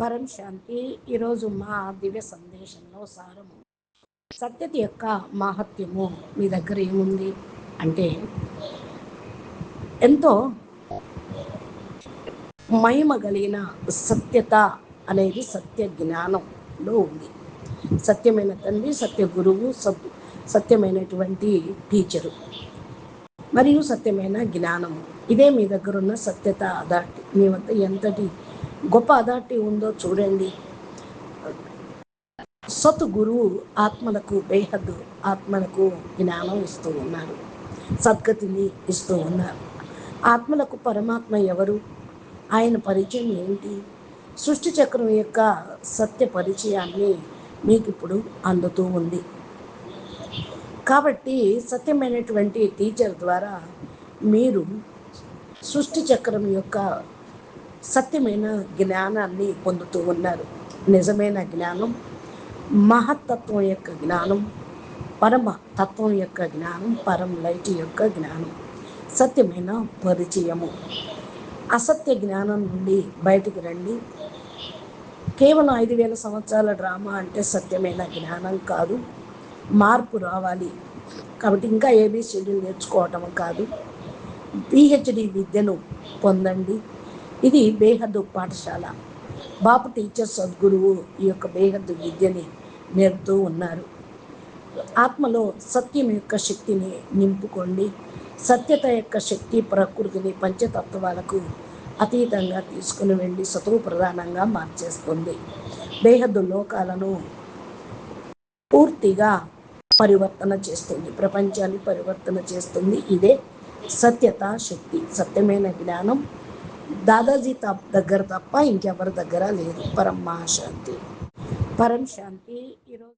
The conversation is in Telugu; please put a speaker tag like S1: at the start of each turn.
S1: పరం శాంతి. ఈరోజు మా దివ్య సందేశంలో సారము సత్యత యొక్క మాహత్యము మీ దగ్గర ఏముంది అంటే, ఎంతో మహిమ కలిగిన సత్యత అనేది సత్య జ్ఞానంలో ఉంది. సత్యమైన తండ్రి, సత్య గురువు, సత్యమైనటువంటి టీచరు మరియు సత్యమైన జ్ఞానము, ఇదే మీ దగ్గర ఉన్న సత్యత అథారిటీ. మీ వద్ద ఎంతటి గొప్ప అథారిటీ ఉందో చూడండి. సత్ గురువు ఆత్మలకు బేహద్దు ఆత్మలకు జ్ఞానం ఇస్తూ ఉన్నారు, సద్గతిని ఇస్తూ ఉన్నారు. ఆత్మలకు పరమాత్మ ఎవరు, ఆయన పరిచయం ఏంటి, సృష్టి చక్రం యొక్క సత్య పరిచయాన్ని మీకు ఇప్పుడు అందుతూ ఉంది. కాబట్టి సత్యమైనటువంటి టీచర్ ద్వారా మీరు సృష్టి చక్రం యొక్క సత్యమైన జ్ఞానాన్ని పొందుతూ ఉన్నారు. నిజమైన జ్ఞానం, మహత్తత్వం యొక్క జ్ఞానం, పరమ తత్వం యొక్క జ్ఞానం, పరం లైట్ యొక్క జ్ఞానం, సత్యమైన పరిచయము. అసత్య జ్ఞానం నుండి బయటికి రండి. కేవలం 5000 సంవత్సరాల డ్రామా అంటే సత్యమైన జ్ఞానం కాదు. మార్పు రావాలి. కాబట్టి ఇంకా ఏబిసిడీలు నేర్చుకోవటం కాదు, పిహెచ్డి విద్యను పొందండి. ఇది బేహద్దు పాఠశాల. బాపు టీచర్ సద్గురువు ఈ యొక్క బేహద్దు విద్యని నేర్పుతూ ఉన్నారు. ఆత్మలో సత్యం యొక్క శక్తిని నింపుకోండి. సత్యత యొక్క శక్తి ప్రకృతిని పంచతత్వాలకు అతీతంగా తీసుకుని వెళ్ళి సత్వ ప్రధానంగా మార్చేస్తుంది. బేహద్దు లోకాలను పూర్తిగా పరివర్తన చేస్తుంది, ప్రపంచాన్ని పరివర్తన చేస్తుంది. ఇదే సత్యత శక్తి. సత్యమైన జ్ఞానం దాదాజీ దగ్గర తప్ప ఇంకెవరి దగ్గర లేదు. పరం శాంతి. పరం శాంతి. ఈరోజు